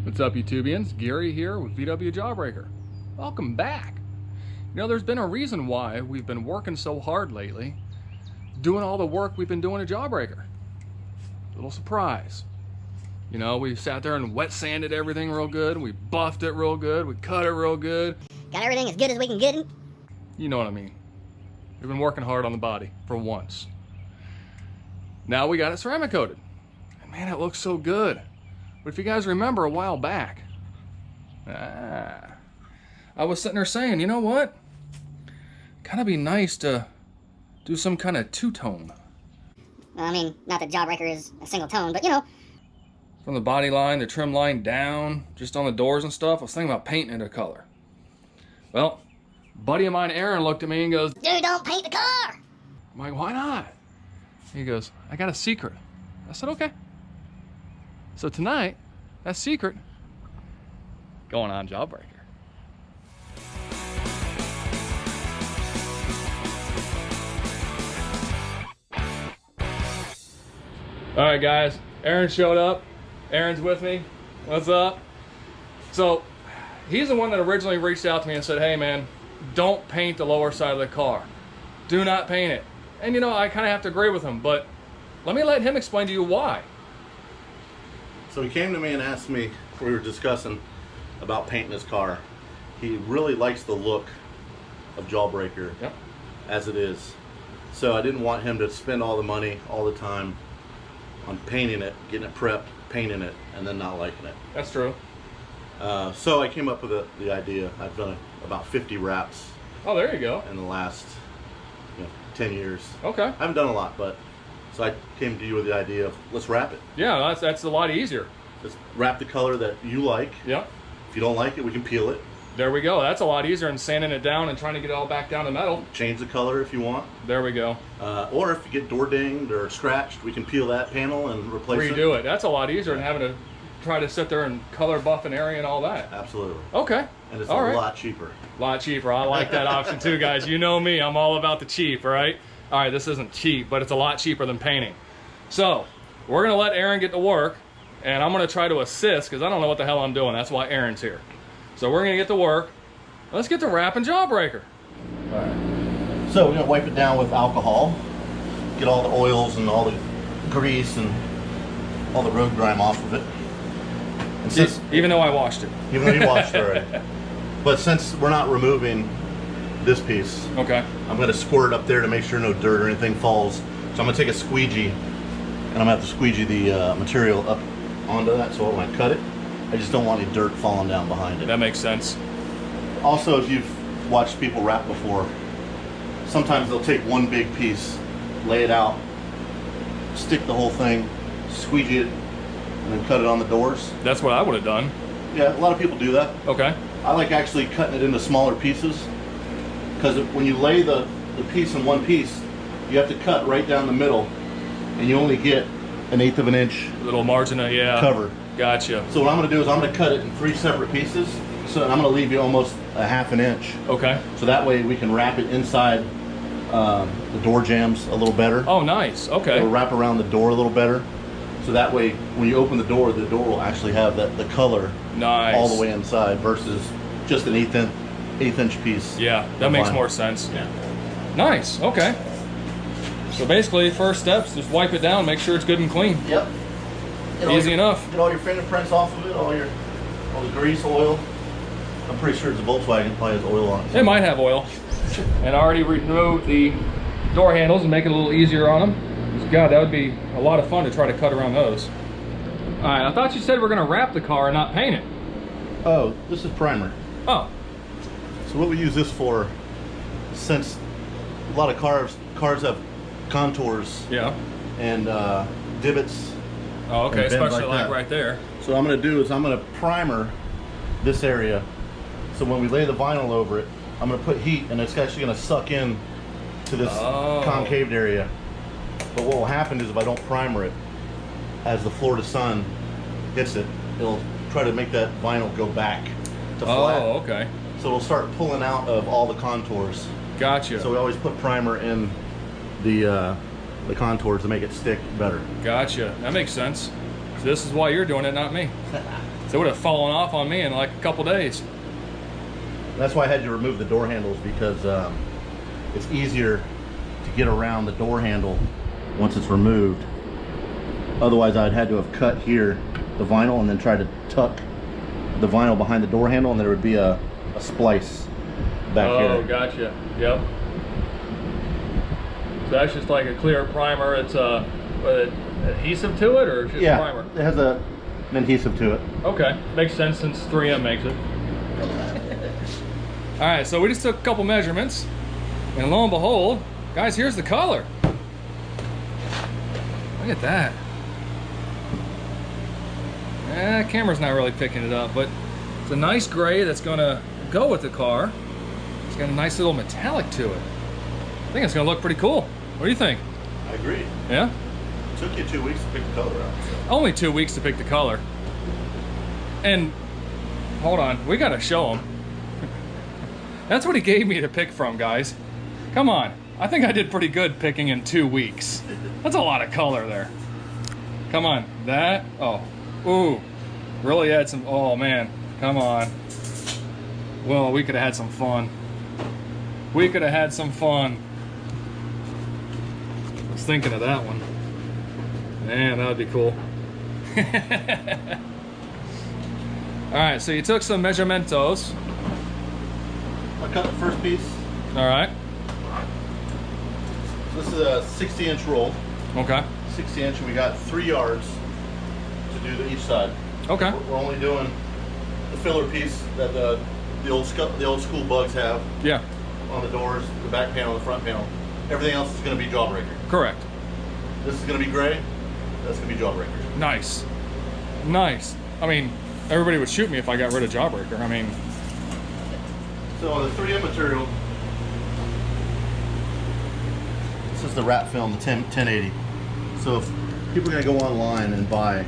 What's up, YouTubians? Gary here with VW Jawbreaker. Welcome back. You know, there's been a reason why we've been working so hard lately, doing all the work we've been doing at Jawbreaker. Little surprise. You know, we sat there and wet sanded everything real good, we buffed it real good, we cut it real good. Got everything as good as we can get it. You know what I mean. We've been working hard on the body for once. Now we got it ceramic coated. And man, it looks so good. But if you guys remember a while back, I was sitting there saying, you know what? Kind of be nice to do some kind of two-tone. Well, I mean, not that Jawbreaker is a single tone, but you know. From the body line, the trim line down, just on the doors and stuff. I was thinking about painting it a color. Well, a buddy of mine, Aaron, looked at me and goes, Dude, don't paint the car! I'm like, why not? He goes, I got a secret. I said, okay. So tonight, that secret, going on Jawbreaker. All right, guys, Aaron showed up. Aaron's with me. What's up? So, he's the one that originally reached out to me and said, hey man, don't paint the lower side of the car. Do not paint it. And you know, I kind of have to agree with him, but let him explain to you why. So he came to me and asked me, we were discussing about painting his car. He really likes the look of Jawbreaker as it is. So I didn't want him to spend all the money, all the time on painting it, getting it prepped, painting it, and then not liking it. That's true. So I came up with the idea. I've done about 50 wraps. Oh, there you go. In the last 10 years. Okay. I haven't done a lot, but so I came to you with the idea of let's wrap it. Yeah, that's a lot easier. Just wrap the color that you like. Yeah. If you don't like it, we can peel it. There we go. That's a lot easier than sanding it down and trying to get it all back down to metal. Change the color if you want. There we go. Or if you get door dinged or scratched, we can peel that panel and replace it. Redo it. That's a lot easier than having to try to sit there and color buff an area and all that. Absolutely. Okay. And it's all a right. lot cheaper. A lot cheaper. I like that option too, guys. You know me. I'm all about the cheap, all right? All right, this isn't cheap, but it's a lot cheaper than painting. So, we're going to let Aaron get to work, and I'm going to try to assist because I don't know what the hell I'm doing. That's why Aaron's here. So we're going to get to work. Let's get to wrapping Jawbreaker. All right. So we're going to wipe it down with alcohol. Get all the oils and all the grease and all the road grime off of it. And since, even though I washed it. Even though you washed it already. But since we're not removing this piece, okay, I'm going to squirt it up there to make sure no dirt or anything falls. So I'm going to take a squeegee and I'm going to have to squeegee the material up onto that so when I cut it, I just don't want any dirt falling down behind it. That makes sense. Also, if you've watched people wrap before, sometimes they'll take one big piece, lay it out, stick the whole thing, squeegee it, and then cut it on the doors. That's what I would have done. Yeah, a lot of people do that. Okay. I like actually cutting it into smaller pieces because when you lay the piece in one piece, you have to cut right down the middle and you only get 1/8 of an inch little margin of, cover. Gotcha. So what I'm going to do is I'm going to cut it in 3 separate pieces. So I'm going to leave you almost 1/2 inch. Okay. So that way we can wrap it inside the door jambs a little better. Oh, nice. Okay. It'll wrap around the door a little better. So that way when you open the door will actually have the color nice all the way inside versus just an 1/8 inch piece. Yeah, that makes more sense. Yeah. Nice. Okay. So basically, first steps, just wipe it down, make sure it's good and clean. Yep. Easy enough. Get all your fingerprints off of it, all the grease, oil. I'm pretty sure it's a Volkswagen, probably has oil on it. It might have oil. And I already removed the door handles and make it a little easier on them. God, that would be a lot of fun to try to cut around those. All right, I thought you said we're gonna wrap the car and not paint it. Oh, this is primer. Oh. So what we use this for, since a lot of cars have contours. Yeah. And divots. Oh, okay, especially like that. right there. So what I'm going to do is I'm going to primer this area. So when we lay the vinyl over it, I'm going to put heat and it's actually going to suck in to this concaved area. But what will happen is if I don't primer it, as the Florida sun hits it, it'll try to make that vinyl go back to flat. Oh, okay. So it'll start pulling out of all the contours. Gotcha. So we always put primer in the contours to make it stick better. Gotcha. That makes sense. So this is why you're doing it, not me. So it would have fallen off on me in like a couple days. That's why I had to remove the door handles, because it's easier to get around the door handle once it's removed. Otherwise, I'd had to have cut here the vinyl and then try to tuck the vinyl behind the door handle, and there would be a splice back here. Oh, gotcha. Yep. So that's just like a clear primer. It's with adhesive to it, or just Yeah, primer? it has an adhesive to it. Okay, makes sense since 3M makes it. All right, so we just took a couple measurements, and lo and behold, guys, here's the color. Look at that. Camera's not really picking it up, but it's a nice gray that's gonna go with the car. It's got a nice little metallic to it. I think it's gonna look pretty cool. What do you think? I agree. Yeah? It took you 2 weeks to pick the color out. So. Only 2 weeks to pick the color. And hold on, we gotta show him. That's what he gave me to pick from, guys. Come on. I think I did pretty good picking in 2 weeks. That's a lot of color there. Come on. That. Oh. Ooh. Really had some. Oh, man. Come on. Well, we could have had some fun. We could have had some fun. I was thinking of that one. Man, that would be cool. All right, so you took some measuramentos. I cut the first piece. All right. This is a 60-inch roll. Okay. 60-inch, and we got 3 yards to do each side. Okay. We're only doing the filler piece that the old school bugs have. Yeah. On the doors, the back panel, the front panel. Everything else is going to be Jawbreaker. Correct. This is going to be gray. That's going to be Jawbreaker. Nice. Nice. I mean, everybody would shoot me if I got rid of Jawbreaker. I mean. So on the 3M material, this is the wrap film, the 1080. So if people are going to go online and buy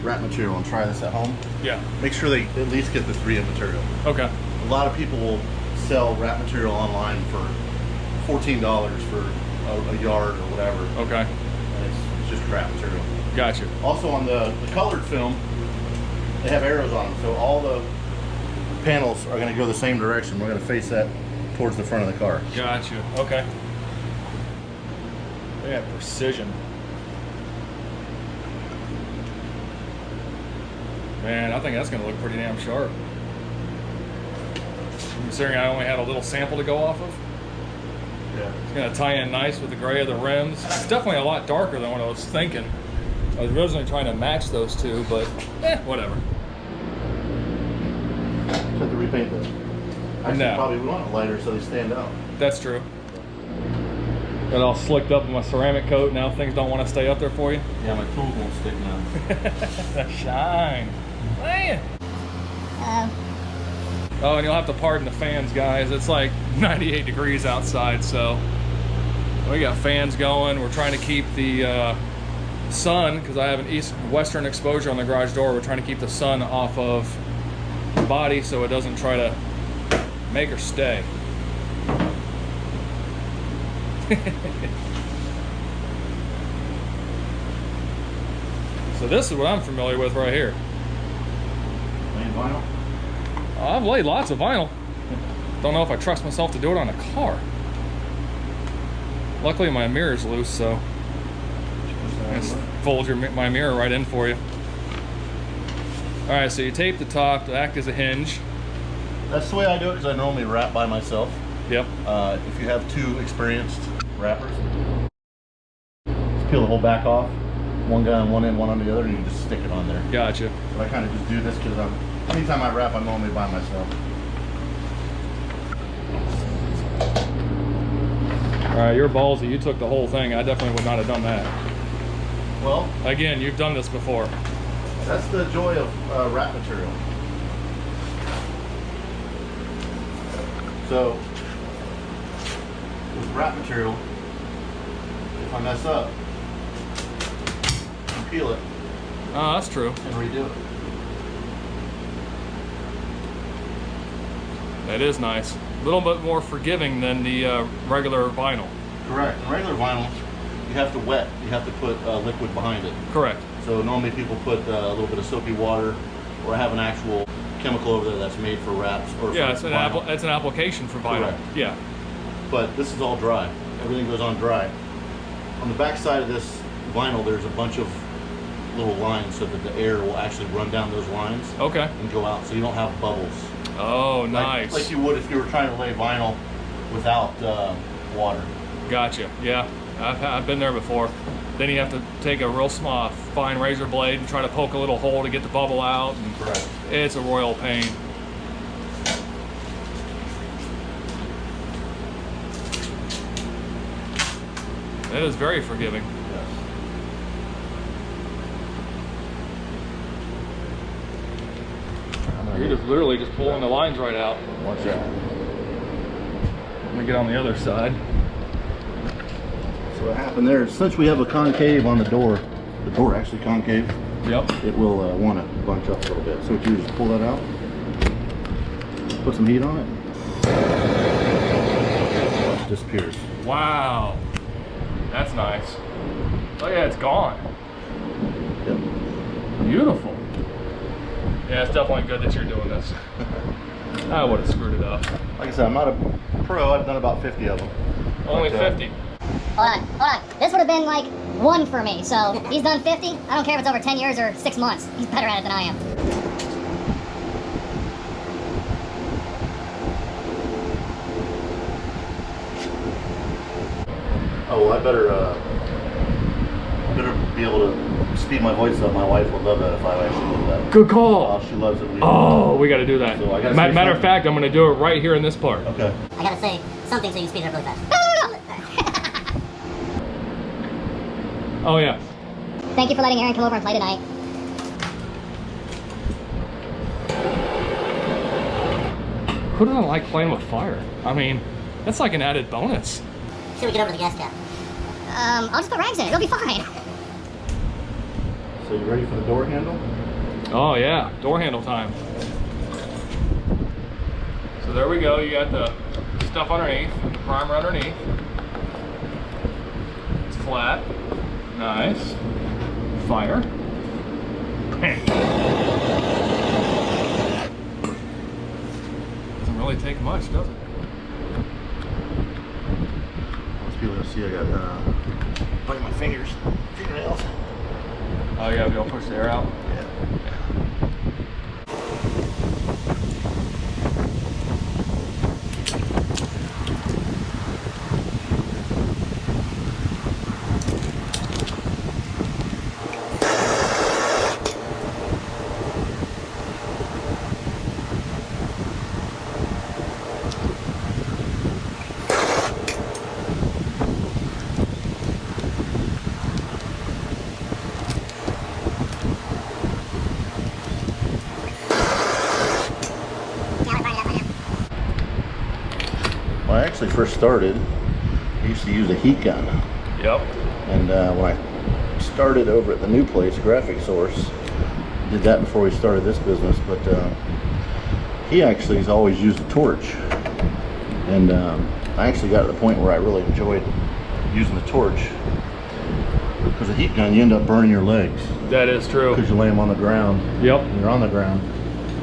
wrap material and try this at home, Yeah. make sure they at least get the 3M material. Okay. A lot of people will sell wrap material online for $14 for a yard or whatever. Okay. And it's just crap material. Gotcha. Also on the colored film, they have arrows on them, so all the panels are going to go the same direction. We're going to face that towards the front of the car. Gotcha. Okay. They have precision. Man, I think that's going to look pretty damn sharp. Considering I only had a little sample to go off of. Yeah. It's going to tie in nice with the gray of the rims. It's definitely a lot darker than what I was thinking. I was originally trying to match those two, but whatever. Just have to repaint those. Actually, No. probably we want it lighter so they stand out. That's true. Got all slicked up in my ceramic coat. Now things don't want to stay up there for you. Yeah, my tools won't stick now. Shine. Man. Oh, and you'll have to pardon the fans, guys. It's like 98 degrees outside, so we got fans going. We're trying to keep the sun, because I have an east-western exposure on the garage door. We're trying to keep the sun off of the body so it doesn't try to make her stay. So this is what I'm familiar with right here. Plain vinyl? I've laid lots of vinyl. Don't know if I trust myself to do it on a car. Luckily my mirror's loose, so I just fold my mirror right in for you. Alright, so you tape the top to act as a hinge. That's the way I do it because I normally wrap by myself. Yep. If you have 2 experienced wrappers, just peel the whole back off. One guy on one end, one on the other, and you can just stick it on there. Gotcha. But I kind of just do this because anytime I wrap, I'm normally by myself. Alright, you're ballsy. You took the whole thing. I definitely would not have done that. Well, Again, you've done this before. that's the joy of wrap material. So, with wrap material, if I mess up, you peel it Oh, that's true. and redo it. That is nice. A little bit more forgiving than the regular vinyl. Correct. In regular vinyl, you have to wet. You have to put liquid behind it. Correct. So normally people put a little bit of soapy water or I have an actual chemical over there that's made for wraps or Yeah, for it's an application for vinyl. Correct. Yeah. But this is all dry. Everything goes on dry. On the back side of this vinyl, there's a bunch of little lines so that the air will actually run down those lines. Okay. And go out, so you don't have bubbles. Oh, nice. Like you would if you were trying to lay vinyl without water. Gotcha. Yeah, I've been there before. Then you have to take a real small, fine razor blade and try to poke a little hole to get the bubble out. And Correct. it's a royal pain. It is very forgiving. Yes. You're just literally just pulling the lines right out. Watch that. Let me get on the other side. So what happened there is, since we have a concave on the door actually concave, Yep. it will want to bunch up a little bit. So what you do is pull that out, put some heat on it, it disappears. Wow. That's nice. Oh yeah, it's gone. Yep. Beautiful. Yeah, it's definitely good that you're doing this. I would have screwed it up. Like I said, I'm not a pro. I've done about 50 of them. Only But, 50. Hold on. This would have been like 1 for me, so he's done 50. I don't care if it's over 10 years or 6 months. He's better at it than I am. Oh, well, I better be able to speed my voice up. My wife would love that if I actually did that. Good call. Oh, she loves it. Oh, we got to do that. So I gotta say Matter of something? fact, I'm going to do it right here in this part. Okay. I gotta say something so you can speed it up really fast. Oh yeah. Thank you for letting Aaron come over and play tonight. Who doesn't like playing with fire? I mean, that's like an added bonus. Should we get over to the gas cap? I'll just put rags in it. It'll be fine. So you ready for the door handle? Oh yeah, door handle time. So there we go. You got the stuff underneath, the primer underneath. It's flat. Nice. Fire. Doesn't really take much, does it? Let's be able to see. I got like my fingernails. Oh yeah, we'll push the air out. Yeah. When I actually first started, I used to use a heat gun. Yep. And when I started over at the new place, Graphic Source, did that before we started this business, but he actually has always used a torch. And I actually got to the point where I really enjoyed using the torch. Because a heat gun, you end up burning your legs. That is true. Because you lay them on the ground. Yep. And you're on the ground.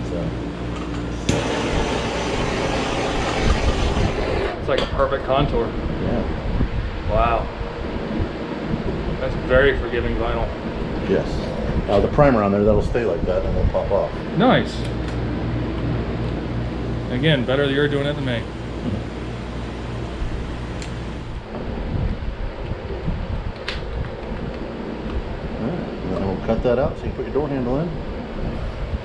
So. It's like a perfect contour. Yeah. Wow. That's very forgiving vinyl. Yes. The primer on there, that'll stay like that and it'll pop off. Nice. Again, better that you're doing it than me. And then we'll cut that out so you can put your door handle in.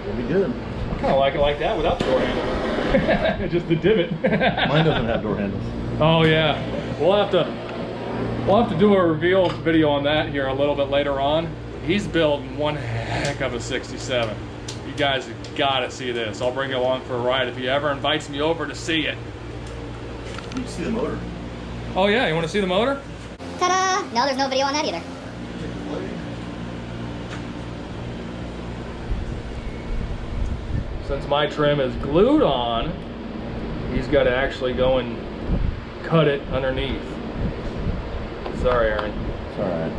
It'll be good. I kind of like it like that without the door handle. Just the divot. Mine doesn't have door handles. Oh yeah. We'll have to do a reveal video on that here a little bit later on. He's building one heck of a 67. You guys have got to see this. I'll bring you along for a ride if he ever invites me over to see it. You can see the motor. Oh yeah, you want to see the motor? Ta-da! No, there's no video on that either. Since my trim is glued on, he's got to actually go and cut it underneath. Sorry, Aaron. It's alright.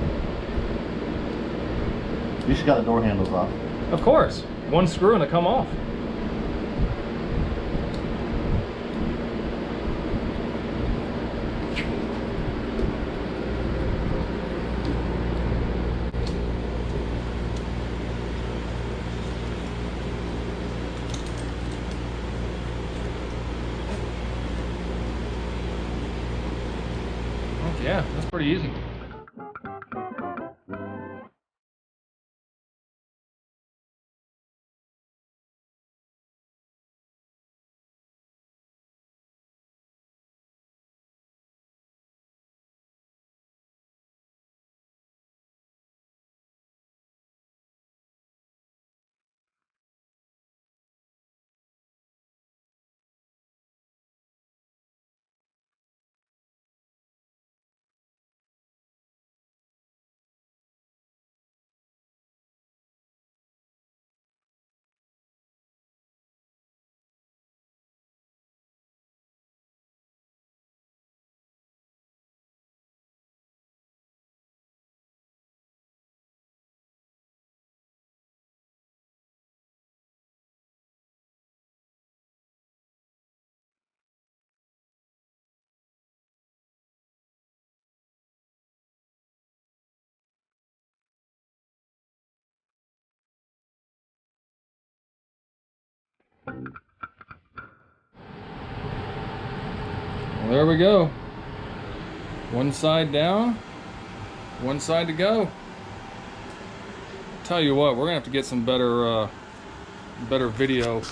You just got the door handles off. Of course. one screw and it come off. Yeah, that's pretty easy. Well, there we go. One side down, one side to go. Tell you what, we're gonna have to get some better video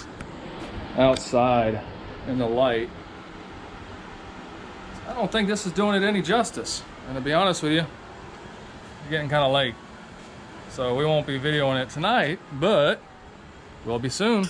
outside in the light. I don't think this is doing it any justice. And to be honest with you, it's getting kind of late. So we won't be videoing it tonight, but we'll be soon.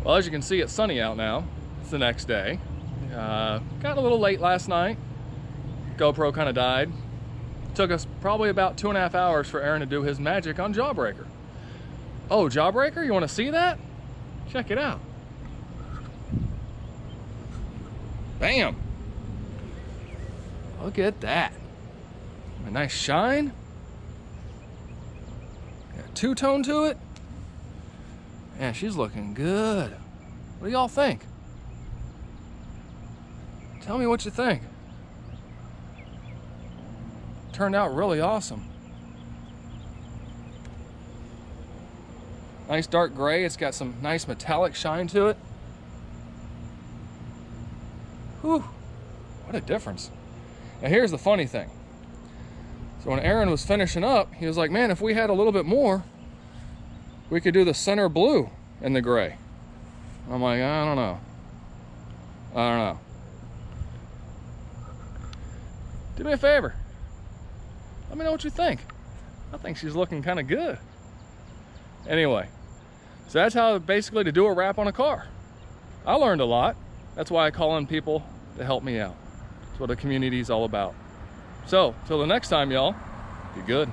Well, as you can see, it's sunny out now. It's the next day. Got a little late last night. GoPro kind of died. Took us probably about 2.5 hours for Aaron to do his magic on Jawbreaker. Oh, Jawbreaker, you want to see that? Check it out. Bam! Look at that. A nice shine. Got a two-tone to it. Yeah, she's looking good. What do y'all think? Tell me what you think. Turned out really awesome. Nice dark gray. It's got some nice metallic shine to it. Whew, what a difference. Now here's the funny thing. So when Aaron was finishing up, he was like, man, if we had a little bit more, we could do the center blue in the gray. I'm like, I don't know. Do me a favor. Let me know what you think. I think she's looking kind of good. Anyway, so that's how basically to do a wrap on a car. I learned a lot. That's why I call in people to help me out. That's what a community is all about. So, till the next time, y'all, be good.